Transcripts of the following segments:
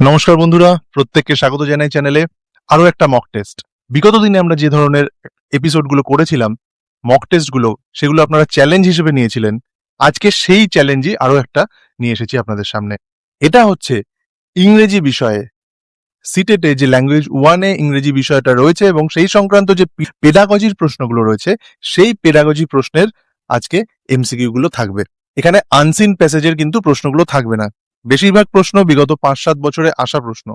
নমস্কার বন্ধুরা, প্রত্যেককে স্বাগত জানাই চ্যানেলে। আরো একটা মক টেস্ট। বিগত দিনে আমরা যে ধরনের এপিসোডগুলো করেছিলাম, মক টেস্টগুলো, সেগুলো আপনারা চ্যালেঞ্জ হিসেবে নিয়েছিলেন। আজকে সেই চ্যালেঞ্জই আরো একটা নিয়ে এসেছি আপনাদের সামনে। এটা হচ্ছে ইংরেজি বিষয়ে, সিটেটে যে ল্যাঙ্গুয়েজ 1-এ ইংরেজি বিষয়টা রয়েছে এবং সেই সংক্রান্ত যে পেডাগজির প্রশ্নগুলো রয়েছে, সেই পেডাগজি প্রশ্নের আজকে এমসিকিউ গুলো থাকবে। এখানে আনসিন প্যাসেজের কিন্তু প্রশ্নগুলো থাকবে না। বেশিরভাগ প্রশ্ন বিগত 5-7 বছরে আসা প্রশ্ন।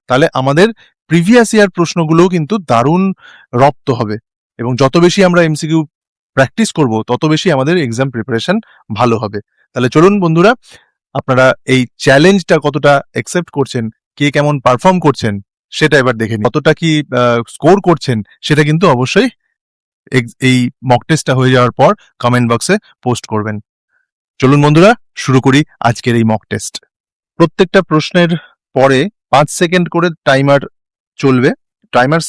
তাহলে আমাদের প্রিভিয়াস ইয়ার প্রশ্নগুলোও কিন্তু দারুণ রপ্ত হবে এবং যত বেশি আমরা এমসিকিউ প্র্যাকটিস করব তত বেশি আমাদের এক্সাম প্রিপারেশন ভালো হবে। তাহলে চলুন বন্ধুরা, আপনারা এই চ্যালেঞ্জটা কতটা অ্যাকসেপ্ট করছেন, কে কেমন পারফর্ম করছেন সেটা এবার দেখে নিন। কতটা কি স্কোর করছেন সেটা কিন্তু অবশ্যই এই মক টেস্টটা হয়ে যাওয়ার পর কমেন্ট বক্সে পোস্ট করবেন। চলুন বন্ধুরা, শুরু করি আজকের এই মক টেস্ট। প্রত্যেকটা প্রশ্নের পরে 5 সেকেন্ড করে টাইমার চলবে। টাইমার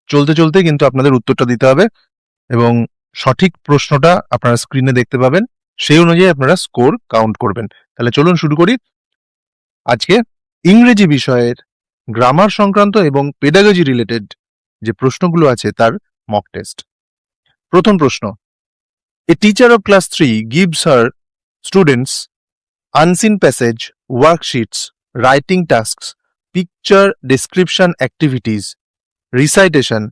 চলতে চলতে কিন্তু আপনাদের উত্তরটা দিতে হবে এবং সঠিক প্রশ্নটা আপনারা স্ক্রিনে দেখতে পাবেন। সেই অনুযায়ী আপনারা স্কোর কাউন্ট করবেন। তাহলে চলুন শুরু করি আজকে ইংরেজি বিষয়ের গ্রামার সংক্রান্ত এবং পেডাগজি রিলেটেড যে প্রশ্নগুলো আছে তার মক টেস্ট। প্রথম প্রশ্ন, a teacher of class 3 gives her students unseen passage, worksheets, writing tasks, picture description activities, recitation,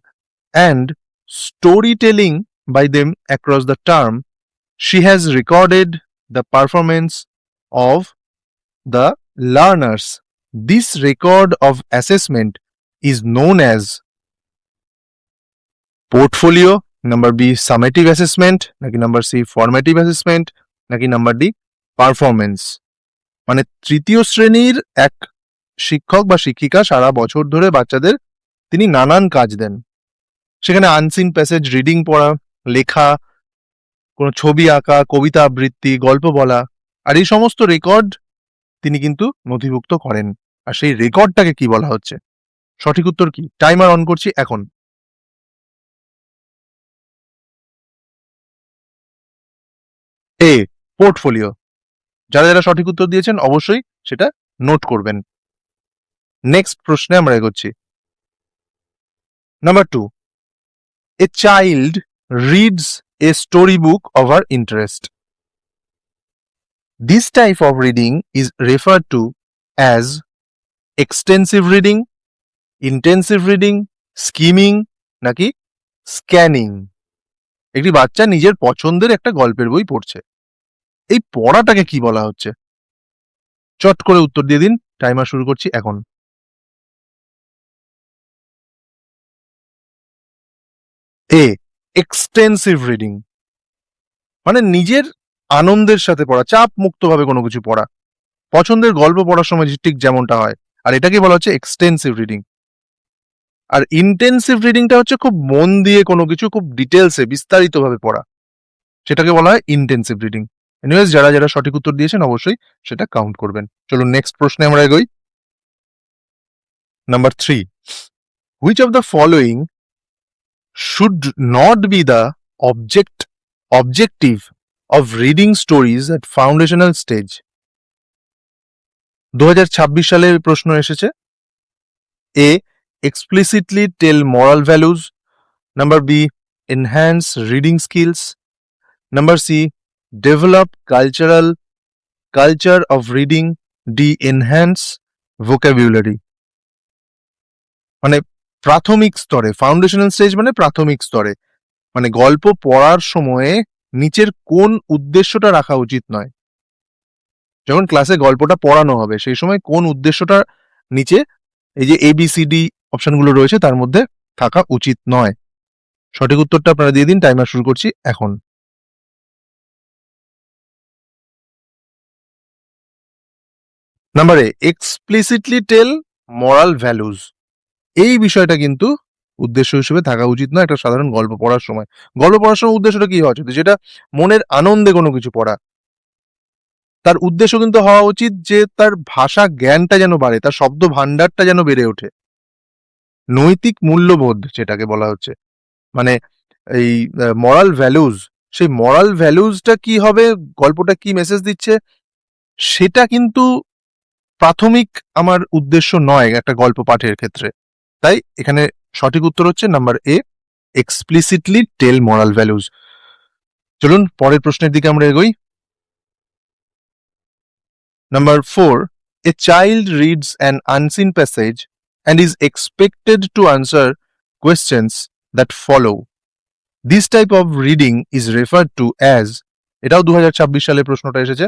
and storytelling by them across the term. She has recorded the performance of the learners. This record of assessment is known as portfolio, number B summative assessment, নাকি number C formative assessment, নাকি number D performance. মানে তৃতীয় শ্রেণীর এক শিক্ষক বা শিক্ষিকা সারা বছর ধরে বাচ্চাদের তিনি নানান কাজ দেন। সেখানে আনসিন প্যাসেজ রিডিং পড়া, লেখা, কোনো ছবি আঁকা, কবিতা আবৃত্তি, গল্প বলা, আর এই সমস্ত রেকর্ড তিনি কিন্তু নথিভুক্ত করেন। আর সেই রেকর্ডটাকে কি বলা হচ্ছে? সঠিক উত্তর কি? টাইমার অন করছি এখন। এ পোর্টফোলিও। যারা যারা সঠিক উত্তর দিয়েছেন অবশ্যই সেটা নোট করবেন। নেক্সট প্রশ্নে আমরা এগোচ্ছি। Number 2, a child reads a storybook of her interest. This type of reading is referred to as extensive reading, intensive reading, skimming, নাকি স্ক্যানিং। একটি বাচ্চা নিজের পছন্দের একটা গল্পের বই পড়ছে, এই পড়াটাকে কি বলা হচ্ছে? চট করে উত্তর দিয়ে দিন। টাইমার শুরু করছি এখন। এ এক্সটেন্সিভ রিডিং, মানে নিজের আনন্দের সাথে পড়া, চাপ মুক্তভাবে কোনো কিছু পড়া, পছন্দের গল্প পড়ার সময় ঠিক যেমনটা হয়, আর এটাকে বলা হচ্ছে এক্সটেন্সিভ রিডিং। আর ইন্টেন্সিভ রিডিংটা হচ্ছে খুব মন দিয়ে কোনো কিছু খুব ডিটেলসে বিস্তারিতভাবে পড়া, সেটাকে বলা হয় ইন্টেন্সিভ রিডিং। এনিওয়েজ, যারা যারা সঠিক উত্তর দিয়েছেন অবশ্যই সেটা কাউন্ট করবেন। চলুন নেক্সট প্রশ্নে আমরা এগোই। Number 3, which of the following should not be the objective of reading stories at foundational stage? 2026 সালের প্রশ্ন এসেছে। এ explicitly tell moral values, number B enhance reading skills, number C develop culture of reading, D enhance vocabulary। মানে প্রাথমিক স্তরে, foundational stage মানে প্রাথমিক স্তরে, মানে গল্প পড়ার সময়ে নিচের কোন উদ্দেশ্যটা রাখা উচিত নয়? যখন ক্লাসে গল্পটা পড়ানো হবে সেই সময় কোন উদ্দেশ্যটা নিচে এই যে ABCD অপশনগুলো রয়েছে তার মধ্যে থাকা উচিত নয়? সঠিক উত্তরটা আপনারা দিয়ে দিন। টাইমার শুরু করছি এখন। Number A explicitly tell moral values, এই বিষয়টা কিন্তু উদ্দেশ্য হিসেবে থাকা উচিত নয় একটা সাধারণ গল্প পড়ার সময়। গল্প পড়ার সময় উদ্দেশ্যটা কি হওয়া উচিত? যেটা মনের আনন্দে কোনো কিছু পড়া, তার উদ্দেশ্য কিন্তু হওয়া উচিত যে তার ভাষা জ্ঞানটা যেন বাড়ে, তার শব্দ ভান্ডারটা যেন বেড়ে ওঠে। নৈতিক মূল্যবোধ যেটাকে বলা হচ্ছে, মানে এই মরাল ভ্যালুজ, সেই মরাল ভ্যালুজটা কি হবে, গল্পটা কি মেসেজ দিচ্ছে, সেটা কিন্তু প্রাথমিক আমার উদ্দেশ্য নয় একটা গল্প পাঠের ক্ষেত্রে। তাই এখানে সঠিক উত্তর হচ্ছে number A, explicitly tell moral values. চলুন পরের প্রশ্নের দিকে আমরা এগোই। Number 4, a child reads an unseen passage and is expected to answer questions that follow. This type of reading is referred to as, এটাও 2026 সালে প্রশ্নটা এসেছে,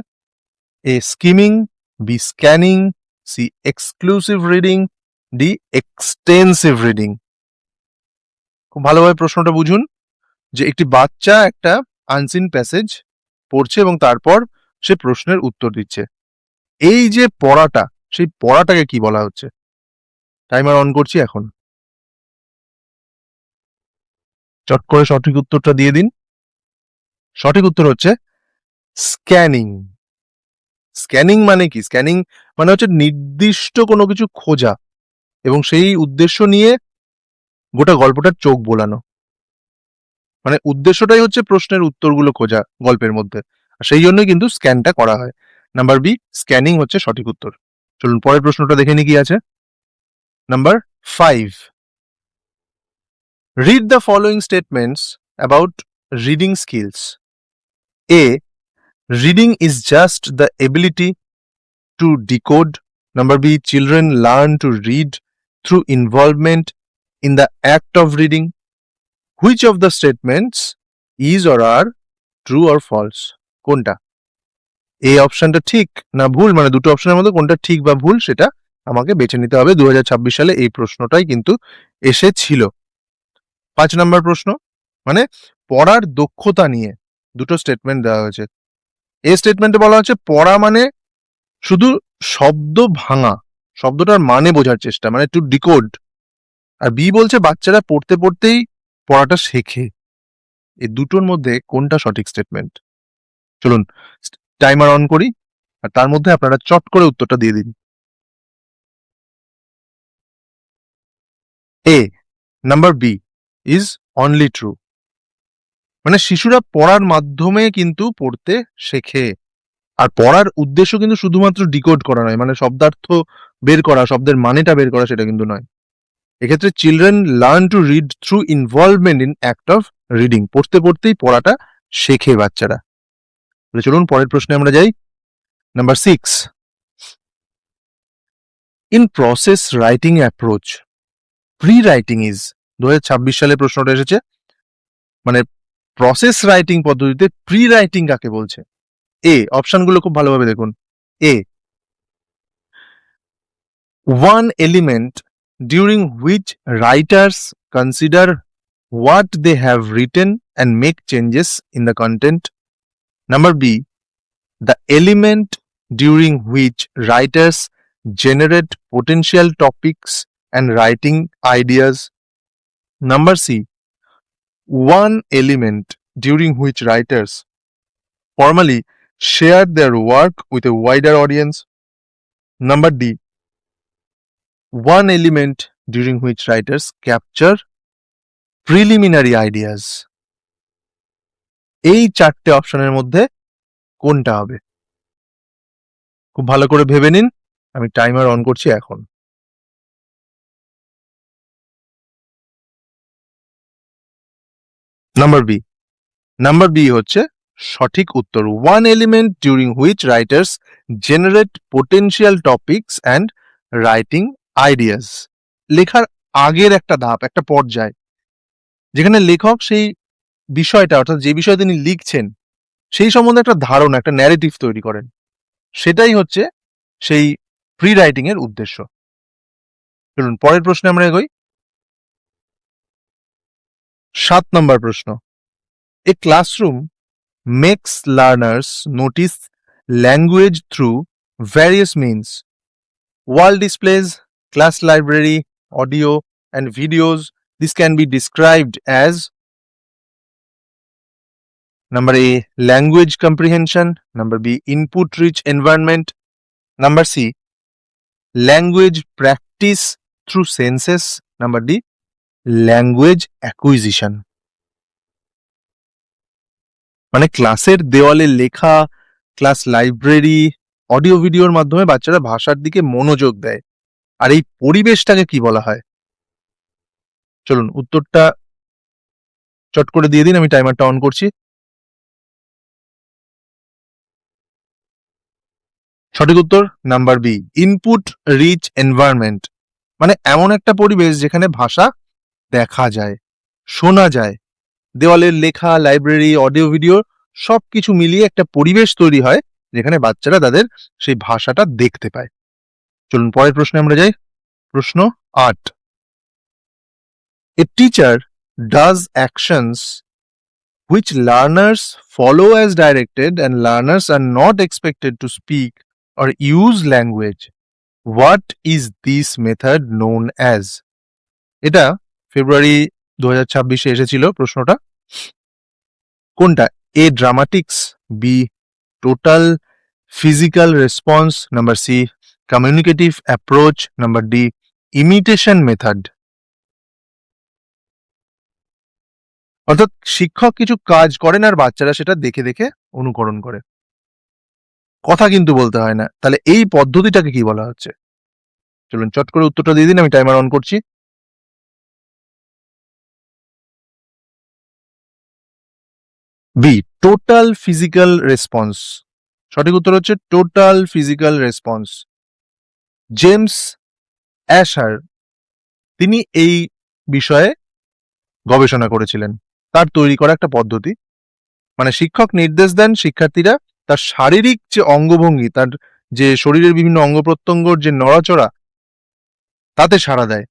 A skimming, B scanning, C exclusive reading, D extensive reading. খুব ভালোভাবে প্রশ্নটা বুঝুন যে একটি বাচ্চা একটা আনসিন প্যাসেজ পড়ছে এবং তারপর সে প্রশ্নের উত্তর দিচ্ছে। এই যে পড়াটা, সেই পড়াটাকে কি বলা হচ্ছে? টাইমার অন করছি এখন। চট করে সঠিক উত্তরটা দিয়ে দিন। সঠিক উত্তর হচ্ছে স্ক্যানিং। স্ক্যানিং মানে কি? স্ক্যানিং মানে হচ্ছে নির্দিষ্ট কোনো কিছু খোঁজা এবং সেই উদ্দেশ্য নিয়ে গোটা গল্পটার চোখ বোলানো। মানে উদ্দেশ্যটাই হচ্ছে প্রশ্নের উত্তরগুলো খোঁজা গল্পের মধ্যে, আর সেই জন্যই কিন্তু স্ক্যানটা করা হয়। নাম্বার বি, স্ক্যানিং হচ্ছে সঠিক উত্তর। চলুন পরের প্রশ্নটা দেখে নি কি আছে। Number 5, read the following statements about reading skills. A, reading is just the ability to decode. Number B, children learn to read through involvement in the act of reading. Which of the statements is or are true or false? কোনটা? এই অপশনটা ঠিক না ভুল, মানে দুটো অপশনের মধ্যে কোনটা ঠিক বা ভুল সেটা আমাকে বেছে নিতে হবে। 2026 সালে এই প্রশ্নটাই কিন্তু এসেছিল। 5 নম্বর প্রশ্ন, মানে পড়ার দক্ষতা নিয়ে দুটো স্টেটমেন্ট দেওয়া হয়েছে। এই স্টেটমেন্টে বলা হচ্ছে পড়া মানে শুধু শব্দ ভাঙা, শব্দটার মানে বোঝার চেষ্টা, মানে টু ডিকোড। আর বি বলছে বাচ্চারা পড়তে পড়তেই পড়াটা শেখে। এই দুটোর মধ্যে কোনটা সঠিক স্টেটমেন্ট? চলুন টাইমার অন করি, আর তার মধ্যে আপনারা চট করে উত্তরটা দিয়ে দিন। A, number B is only true. মানে শিশুরা পড়ার মাধ্যমে কিন্তু পড়তে শেখে, আর পড়ার উদ্দেশ্য কিন্তু শুধুমাত্র ডিকোড করা নয়, মানে শব্দার্থ বের করা, শব্দের মানেটা বের করা, সেটা কিন্তু নয়। এক্ষেত্রে children learn to read through involvement in act of reading, পড়তে পড়তেই পড়াটা শেখে বাচ্চারা। চলুন পরের প্রশ্নে আমরা যাই। Number 6, in process writing approach pre writing is, 2026 সালে প্রশ্নটা এসেছে, মানে প্রসেস রাইটিং পদ্ধতিতে প্রি রাইটিং কাকে বলছে? এ, অপশনগুলো খুব ভালোভাবে দেখুন। এ, one element during which writers consider what they have written and make changes in the content. Number B, the element during which writers generate potential topics and writing ideas. Number C, one element during which writers formally share their work with a wider audience. Number D, one element during which writers capture preliminary ideas. এই চারটে অপশনের মধ্যে কোনটা হবে? খুব ভালো করে ভেবে নিন, আমি টাইমার অন করছি এখন। নাম্বার বি, নাম্বার বি হচ্ছে সঠিক উত্তর। One element during which writers generate potential topics and writing ideas. লেখার আগের একটা ধাপ, একটা পর্যায়, যেখানে লেখক সেই বিষয়টা, অর্থাৎ যে বিষয়ে তিনি লিখছেন সেই সম্বন্ধে একটা ধারণা, একটা ন্যারেটিভ তৈরি করেন, সেটাই হচ্ছে সেই প্রি রাইটিং এর উদ্দেশ্য। চলুন পরের প্রশ্নে আমরা এগোই। 7 নম্বর প্রশ্ন, a classroom makes learners notice language through various means. Wall displays, class library, audio and videos. This can be described as Number A, language comprehension. Number B, input rich environment. Number C, language practice through senses. Number D, language acquisition. মানে ক্লাসের দেওয়ালে লেখা, class library, audio ভিডিওর মাধ্যমে বাচ্চারা ভাষার দিকে মনোযোগ দেয়। আর এই পরিবেশটাকে কি বলা হয়? চলুন উত্তরটা চট করে দিয়ে দিন, আমি টাইমারটা অন করছি। সঠিক উত্তর number B, input rich environment. মানে এমন একটা পরিবেশ যেখানে ভাষা দেখা যায়, শোনা যায়, দেওয়ালের লেখা, লাইব্রেরি, অডিও ভিডিও সবকিছু মিলিয়ে একটা পরিবেশ তৈরি হয় যেখানে বাচ্চারা তাদের সেই ভাষাটা দেখতে পায়। চলুন পরের প্রশ্নে আমরা যাই। প্রশ্ন ৮, a teacher does actions which learners follow as directed and learners are not expected to speak or use language. What is this method known as? এটা ফেব্রুয়ারি 2026-এ এসেছিল প্রশ্নটা। কোনটা? A dramatics, B total physical response, number C communicative approach, number D imitation method. অর্থাৎ শিক্ষক কিছু কাজ করেন আর বাচ্চারা সেটা দেখে দেখে অনুকরণ করে, কথা কিন্তু বলতে হয় না। তাহলে এই পদ্ধতিটাকে কি বলা হচ্ছে? চলুন চট করে উত্তরটা দিয়ে দিন, আমি টাইমার অন করছি। B total physical response. সঠিক উত্তর হচ্ছে total physical response. James Asher তিনি এই বিষয়ে গবেষণা করেছিলেন, তার তৈরি করা একটা পদ্ধতি। মানে শিক্ষক নির্দেশ দেন, শিক্ষার্থীরা তার শারীরিক যে অঙ্গভঙ্গি, তার যে শরীরের বিভিন্ন অঙ্গ প্রত্যঙ্গর যে নড়াচড়া, তাতে সাড়া দেয়,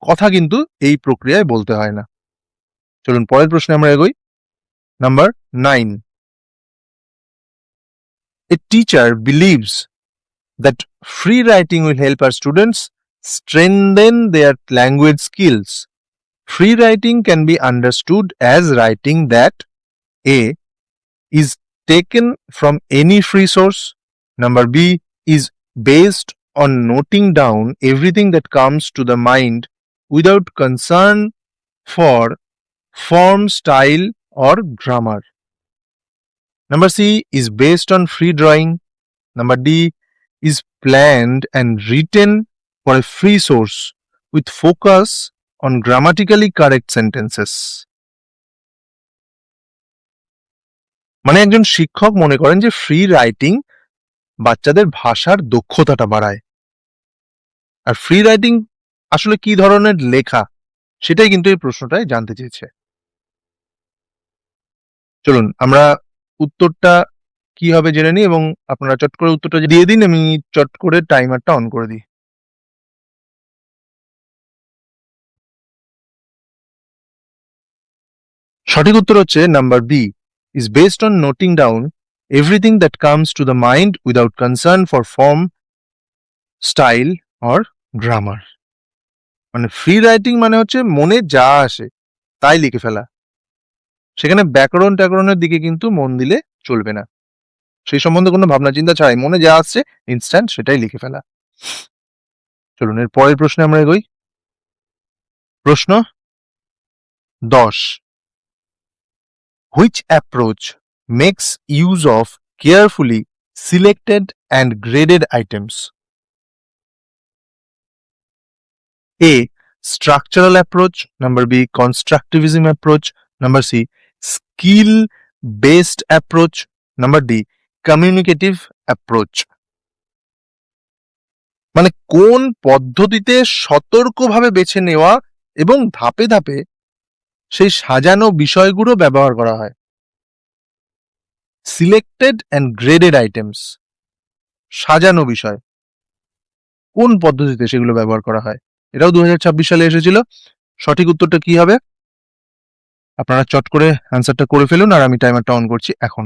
কথা কিন্তু এই প্রক্রিয়ায় বলতে হয় না। চলুন পরের প্রশ্নে আমরা এগোই। Number 9, a teacher believes that free writing will help our students strengthen their language skills. Free writing can be understood as writing that A is taken from any free source, number B is based on noting down everything that comes to the mind without concern for form, style or grammar. Number C is based on free drawing. Number D is planned and written for a free source with focus on grammatically correct sentences. মানে একজন শিক্ষক মনে করেন যে free writing বাচ্চাদের ভাষার দক্ষতাটা বাড়ায়। আর ফ্রি রাইটিং আসলে কি ধরনের লেখা, সেটাই কিন্তু এই প্রশ্নটায় জানতে চেয়েছে। চলুন আমরা উত্তরটা কি হবে জেনে নিই, এবং আপনারা চট করে উত্তরটা দিয়ে দিন, আমি চট করে টাইমারটা অন করে দিই। সঠিক উত্তর হচ্ছে number B, is based on noting down everything that comes to the mind without concern for form, style or grammar. মানে ফ্রি রাইটিং মানে হচ্ছে মনে যা আসে তাই লিখে ফেলা, সেখানে ব্যাকরণ ট্যাকরণের দিকে কিন্তু মন দিলে চলবে না, সেই সম্বন্ধে কোনো ভাবনা চিন্তা ছাড়াই মনে যা আসছে ইনস্ট্যান্ট সেটাই লিখে ফেলা। চলুন এর পরের প্রশ্নে আমরা এগোই। প্রশ্ন 10, which approach makes use of carefully selected and graded items? A structural approach, number B constructivism approach, number C skill based approach, number D communicative approach. মানে কোন পদ্ধতিতে সতর্কভাবে বেছে নেওয়া এবং ধাপে ধাপে সেই সাজানো বিষয়গুলো ব্যবহার করা হয়। সিলেক্টেড অ্যান্ড গ্রেডেড আইটেমস, সাজানো বিষয়, কোন পদ্ধতিতে সেগুলো ব্যবহার করা হয়? এটাও 2026 সালে এসেছিল। সঠিক উত্তরটা কি হবে? আপনারা চট করে অ্যান্সারটা করে ফেলুন, আর আমি টাইমারটা অন করছি এখন।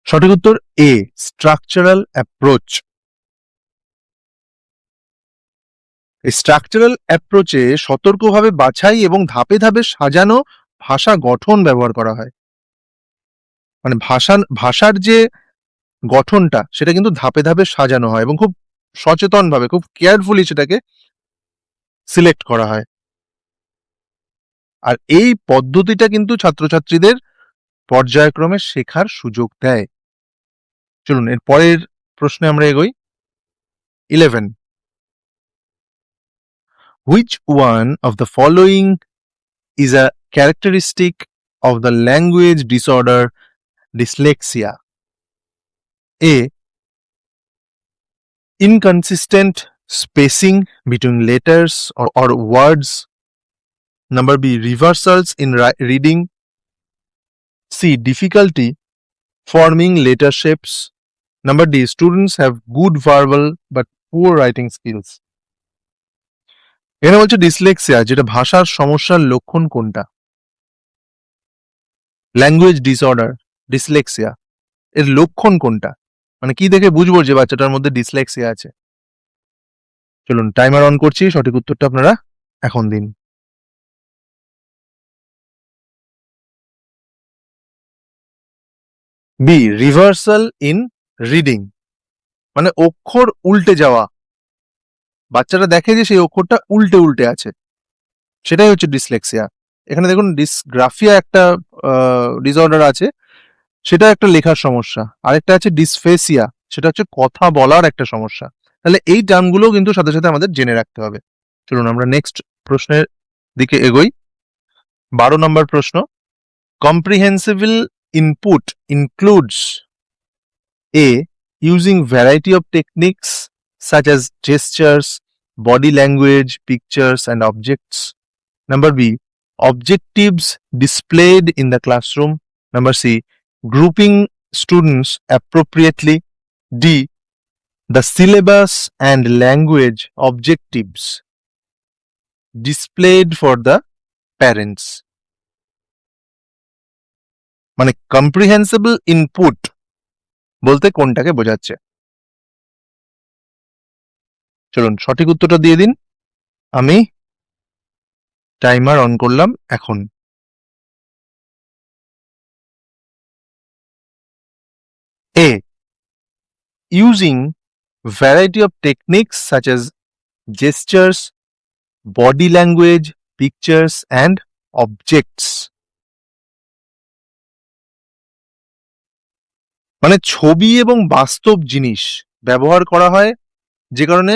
সঠিক উত্তর এ স্ট্রাকচারাল অ্যাপ্রোচ। এই স্ট্রাকচারাল অ্যাপ্রোচে সতর্কভাবে বাছাই এবং ধাপে ধাপে সাজানো ভাষা গঠন ব্যবহার করা হয়। মানে ভাষার যে গঠনটা সেটা কিন্তু ধাপে ধাপে সাজানো হয় এবং খুব সচেতনভাবে, খুব কেয়ারফুলি সেটাকে সিলেক্ট করা হয়। আর এই পদ্ধতিটা কিন্তু ছাত্রছাত্রীদের পর্যায়ক্রমে শেখার সুযোগ দেয়। চলুন এর পরের প্রশ্নে আমরা এগোই। 11. Which one of the following is a characteristic of the language disorder dyslexia? A. Inconsistent spacing between letters or words. Number B. Reversals in reading. C. Difficulty forming letter shapes. Number D. Students have good verbal but poor writing skills. এখানে বলছে dyslexia, যেটা ভাষার সমস্যার লক্ষণ কোনটা? Language disorder dyslexia এর লক্ষণ কোনটা, মানে কি দেখে বুঝবো যে বাচ্চাটার মধ্যে ডিসলেক্সিয়া আছে? চলুন টাইমার অন করছি, সঠিক উত্তরটা আপনারা এখন দিন। বি. রিভার্সাল ইন রিডিং, মানে অক্ষর উল্টে যাওয়া, বাচ্চারা দেখে যে সেই অক্ষরটা উল্টে উল্টে আছে, সেটাই হচ্ছে ডিসলেক্সিয়া। এখানে দেখুন ডিসগ্রাফিয়া একটা ডিসঅর্ডার আছে, সেটা একটা লেখার সমস্যা, আরেকটা আছে ডিসফেসিয়া, সেটা হচ্ছে কথা বলার একটা সমস্যা। তাহলে এই টার্মগুলো কিন্তু সাথে সাথে আমাদের জেনে রাখতে হবে। চলুন আমরা নেক্সট প্রশ্নের দিকে এগোই। 12 নম্বর প্রশ্ন, comprehensible input includes A. Using variety of techniques such as gestures, body language, pictures and objects. Number B. Objectives displayed in the classroom. Number C. Grouping students appropriately. D. The syllabus and language objectives displayed for the parents. মানে comprehensible input বলতে কোনটাকে বোঝাচ্ছে? চলুন সঠিক উত্তরটা দিয়ে দিন। আমি টাইমার অন করলাম এখন। A. Using variety of techniques such as gestures, body language, pictures and objects. মানে ছবি এবং বাস্তব জিনিস ব্যবহার করা হয়, যে কারণে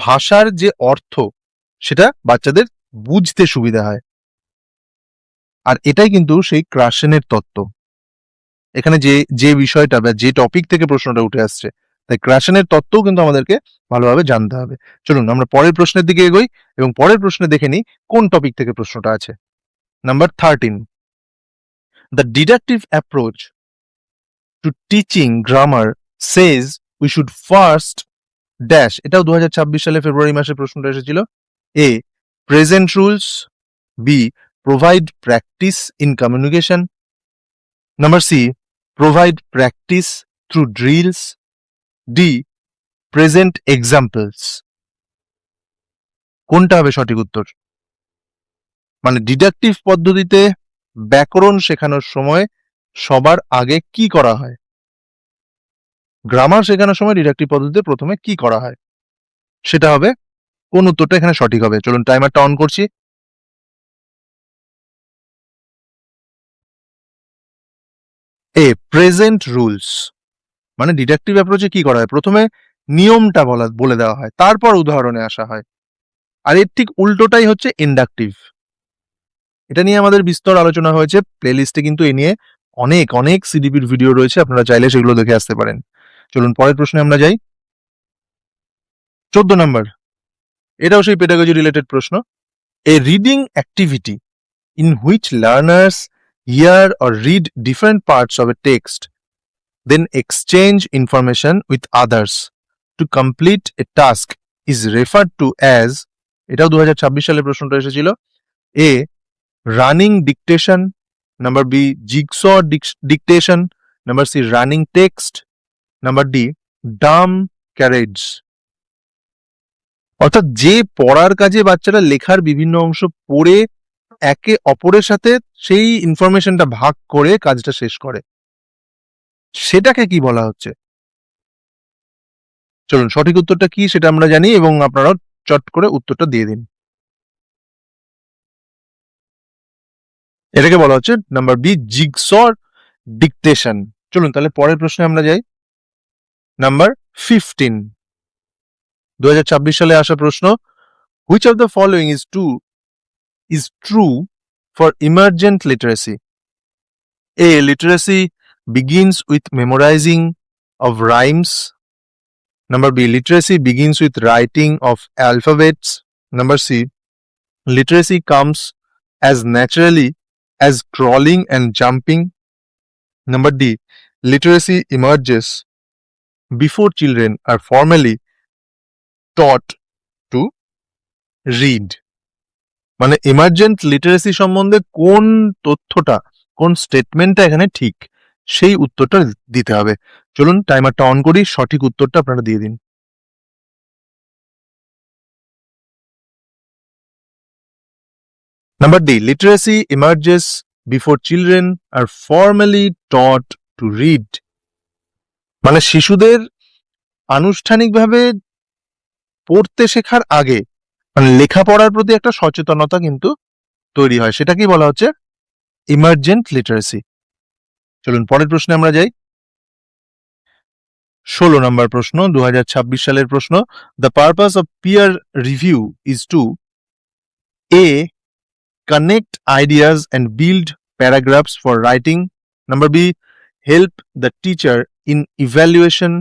ভাষার যে অর্থ সেটা বাচ্চাদের বুঝতে সুবিধা হয়। আর এটাই কিন্তু সেই ক্রাসেনের তত্ত্ব। এখানে যে বিষয়টা বা যে টপিক থেকে প্রশ্নটা উঠে আসছে, তাই ক্রাসেনের তত্ত্বও কিন্তু আমাদেরকে ভালোভাবে জানতে হবে। চলুন আমরা পরের প্রশ্নের দিকে এগোই এবং পরের প্রশ্নে দেখে নিই কোন টপিক থেকে প্রশ্নটা আছে। Number 13. The deductive approach to teaching grammar says we should first dash. এটাও 2026 সালে ফেব্রুয়ারি মাসে প্রশ্নটা এসেছিল। A. Present rules. B. Provide practice in communication. Number C. Provide practice through drills. D. Present examples. কোনটা হবে সঠিক উত্তর? মানে ডিডাকটিভ পদ্ধতিতে ব্যাকরণ শেখানোর সময় সবার আগে কি করা হয়? গ্রামার শেখানোর সময় ডিডাকটিভ পদ্ধতিতে প্রথমে কি করা হয়? সেটা হবে কোন উত্তরটা এখানে সঠিক হবে? চলুন টাইমারটা অন করছি। এ. প্রেজেন্ট রুলস, মানে ডিডাকটিভ অ্যাপ্রোচে কি করা হয়? প্রথমে নিয়মটা বলে দেওয়া হয়, তারপর উদাহরণে আসা হয়। আর এর ঠিক উল্টোটাই হচ্ছে ইন্ডাকটিভ। এটা নিয়ে আমাদের বিস্তর আলোচনা হয়েছে, প্লেলিস্টে কিন্তু এ নিয়ে অনেক অনেক সিডিপির ভিডিও রয়েছে, আপনারা চাইলে সেগুলো দেখে আসতে পারেন। চলুন পরের প্রশ্নে আমরা যাই। 14 নম্বর, এটাও সেই পেডাগজি রিলেটেড প্রশ্ন। A reading activity in which learners hear or read different parts of a text, then exchange information with others to complete a task is referred to as, এটাও 2026 সালে প্রশ্নটা এসেছিল। A. Running dictation. Number B. Jigsaw dictation. Number C. Running text. Number D. Dumb carriage. অর্থাৎ যে পড়ার কাজে বাচ্চারা লেখার বিভিন্ন অংশ পড়ে একে অপরের সাথে সেই ইনফরমেশনটা ভাগ করে কাজটা শেষ করে, সেটাকে কি বলা হচ্ছে? চলুন সঠিক উত্তরটা কি সেটা আমরা জানি এবং আপনারাও চট করে উত্তরটা দিয়ে দিন। এটাকে বলা হচ্ছে নাম্বার বি জিগসর ডিকটেশন। চলুন তাহলে পরের প্রশ্নে আমরা যাই। নাম্বার 15, 2026 সালে আসা প্রশ্ন, which of the following is true for emergent literacy? A. Literacy begins with memorizing of rhymes. Number B. Literacy begins with writing of alphabets. Number C. Literacy comes as naturally as crawling and jumping. Number D. Literacy emerges before children are formally taught to read. মানে এমার্জেন্ট literacy সম্বন্ধে কোন তথ্যটা, কোন স্টেটমেন্টটা এখানে ঠিক, সেই উত্তরটা দিতে হবে। চলুন টাইমারটা অন করি, সঠিক উত্তরটা আপনারা দিয়ে দিন। Number D, literacy emerges before children are formally taught to read. মানে শিশুদের আনুষ্ঠানিকভাবে পড়তে শেখার আগে মানে লেখাপড়ার প্রতি একটা সচেতনতা কিন্তু তৈরি হয়, সেটাকেই বলা হচ্ছে ইমার্জেন্ট লিটারেসি। চলুন পরের প্রশ্নে আমরা যাই। 16 নম্বর প্রশ্ন, 2026 সালের প্রশ্ন। The purpose of peer review is to a connect ideas and build paragraphs for writing. Number B, help the teacher in evaluation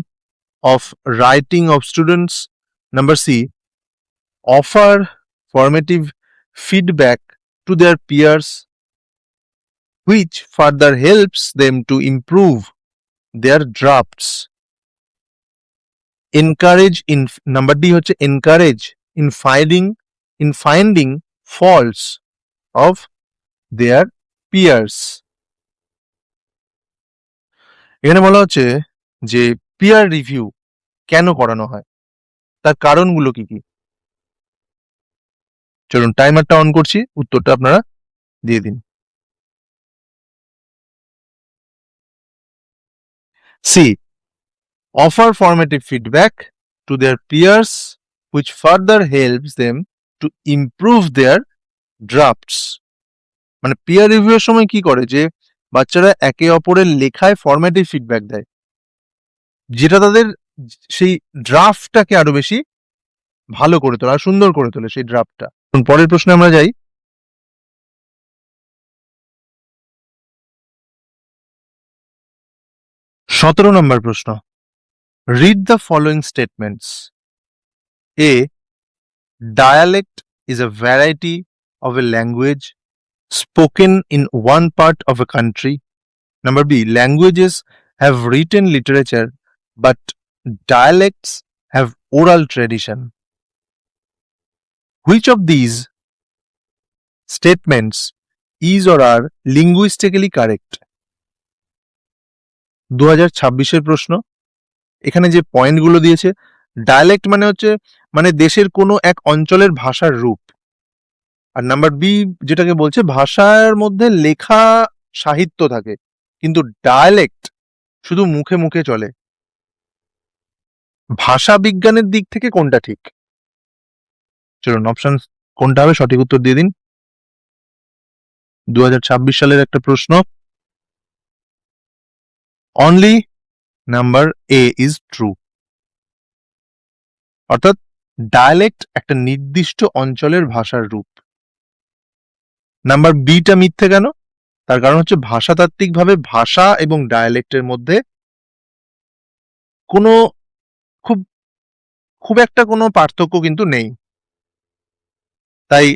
of writing of students. Number C, offer formative feedback to their peers, which further helps them to improve their drafts. Encourage in number D হচ্ছে encourage in finding faults of their peers. এখানে বলা হচ্ছে যে peer review কেন করানো হয়, তার কারণগুলো কি কি। চলুন টাইমারটা অন করছি, উত্তরটা আপনারা দিয়ে দিন। C, offer formative feedback to their peers which further helps them to improve their drafts. মানে পিয়ার রিভিউয়ের সময় কি করে, যে বাচ্চারা একে অপরের লেখায় ফর্মেটিভ ফিডব্যাক দেয়, যেটা তাদের সেই ড্রাফটটাকে আরো বেশি ভালো করে তোলে, আর সুন্দর করে তোলে সেই ড্রাফটটা। পরের প্রশ্নে আমরা যাই। 17 নম্বর প্রশ্ন, read the following statements. A, dialect is a variety of a language spoken in one part of a country. Number B, languages have written literature, but dialects have oral tradition. Which of these statements is or are linguistically correct? 2026 প্রশ্ন। এখানে যে পয়েন্টগুলো দিয়েছে, dialect মানে হচ্ছে মানে দেশের কোনো এক অঞ্চলের ভাষার রূপ, আর নাম্বার বি যেটাকে বলছে ভাষার মধ্যে লেখা সাহিত্য থাকে, কিন্তু ডায়ালেক্ট শুধু মুখে মুখে চলে। ভাষা বিজ্ঞানের দিক থেকে কোনটা ঠিক? চলুন অপশন কোনটা হবে সঠিক উত্তর দিয়ে দিন। 2026 সালের একটা প্রশ্ন। Only number A is true, অর্থাৎ ডায়ালেক্ট একটা নির্দিষ্ট অঞ্চলের ভাষার রূপ। নাম্বার বিটা মিথ্যে কেন? তার কারণ হচ্ছে ভাষাতাত্ত্বিকভাবে ভাষা এবং ডায়ালেক্টের মধ্যে কোনো খুব খুব একটা কোনো পার্থক্য কিন্তু নেই, তাই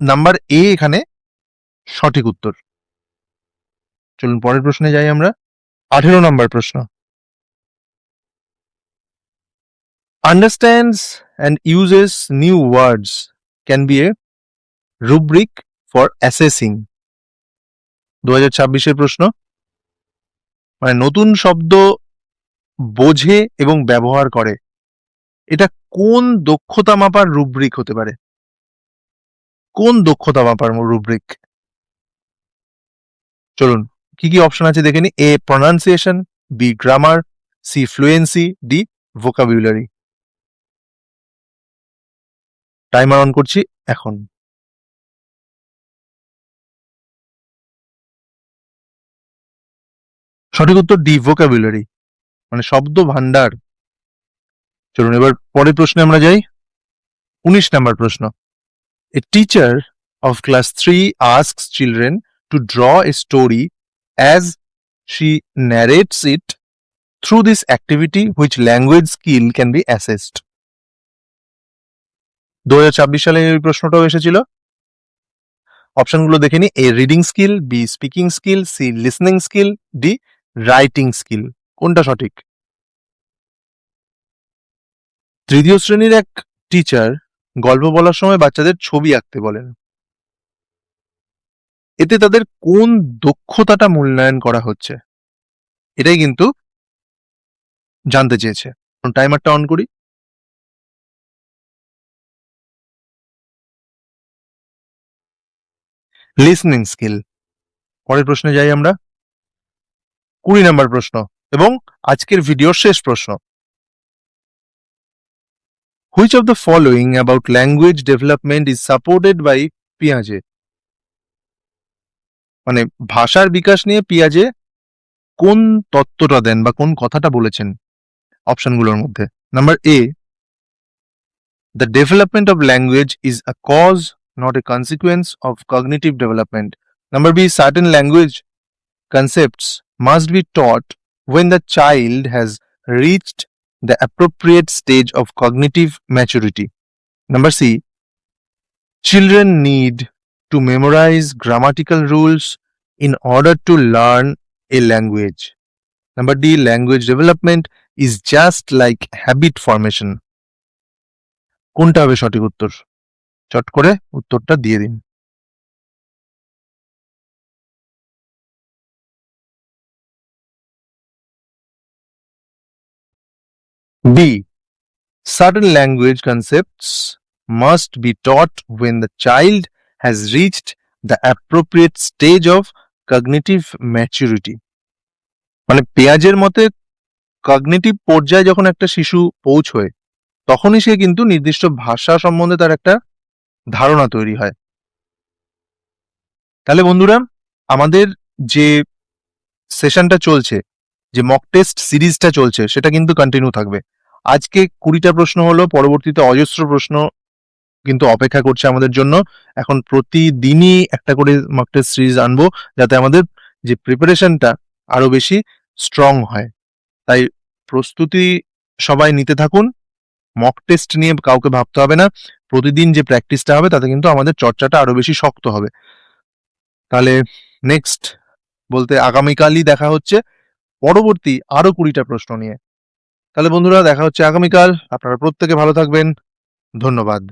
নাম্বার এ এখানে সঠিক উত্তর। চলুন পরের প্রশ্নে যাই আমরা। 18 নম্বর প্রশ্ন, understands and uses new words can B A rubric for assessing. 2026 প্রশ্ন। মানে নতুন শব্দ বোঝে এবং ব্যবহার করে, এটা কোন দক্ষতা মাপার রুব্রিক হতে পারে? কোন দক্ষতা মাপার রুব্রিক? চলুন কি কি অপশন আছে দেখে নি। A, pronunciation, B, grammar, C, fluency, D, vocabulary. Timer on করছি এখন। সঠিক উত্তর ডি, ভোকাবুলারি, মানে শব্দ ভান্ডার। চলুন এবার পরের প্রশ্নে আমরা যাই। 19 নাম্বার প্রশ্ন। A teacher of class 3 asks children to draw a story as she narrates it. Through this activity, which language skill can be assessed? 2026 সালে এই প্রশ্নটাও এসেছিল। অপশনগুলো দেখে নি। A reading skill, B speaking skill, C listening skill, D writing skill. কোনটা সঠিক? তৃতীয় শ্রেণীর এক টিচার গল্প বলার সময় বাচ্চাদের ছবি আঁকতে বলেন। এতে তাদের কোন দক্ষতাটা মূল্যায়ন করা হচ্ছে, এটাই কিন্তু জানতে চেয়েছে। টাইমারটা অন করি। Listening skill. পরের প্রশ্নে যাই আমরা। 20 নাম্বার প্রশ্ন এবং আজকের ভিডিওর শেষ প্রশ্ন। Which of the following about language development is supported by Piaget? মানে ভাষার বিকাশ নিয়ে পিয়াজে কোন তত্ত্বটা দেন বা কোন কথাটা বলেছেন অপশনগুলোর মধ্যে? Number A, the development of language is a cause, not a consequence of cognitive development. Number B, certain language concepts must be taught when the child has reached the appropriate stage of cognitive maturity. Number C, children need to memorize grammatical rules in order to learn a language. Number D, language development is just like habit formation. কোনটা হবে সঠিক উত্তর? চট করে উত্তরটা দিয়ে দিন। B, certain language concepts must be taught when the child has reached the appropriate stage of cognitive maturity. মানে পেঁয়াজের মতে কগনিটিভ পর্যায়ে যখন একটা শিশু পৌঁছয় তখনই সে কিন্তু নির্দিষ্ট ভাষা সম্বন্ধে তার একটা ধারণা তৈরি হয়। তাহলে বন্ধুরা, আমাদের যে সেশনটা চলছে, যে মক টেস্ট সিরিজটা চলছে, সেটা কিন্তু কন্টিনিউ থাকবে। আজকে 20টা প্রশ্ন হলো, পরবর্তীতে অজস্র প্রশ্ন কিন্তু অপেক্ষা করছে আমাদের জন্য। এখন প্রতিদিনই একটা করে মক টেস্ট সিরিজ আনবো, যাতে আমাদের যে প্রিপারেশনটা আরো বেশি স্ট্রং হয়। তাই প্রস্তুতি সবাই নিতে থাকুন। মক টেস্ট নিয়ে কাউকে ভাবতে হবে না। প্রতিদিন যে প্র্যাকটিসটা হবে তাতে কিন্তু আমাদের চর্চাটা আরো বেশি শক্ত হবে। তাহলে নেক্সট বলতে আগামীকালই দেখা হচ্ছে পরবর্তী আরো 20টা প্রশ্ন নিয়ে। তাহলে বন্ধুরা, দেখা হচ্ছে আগামীকাল। আপনারা প্রত্যেকে ভালো থাকবেন। ধন্যবাদ।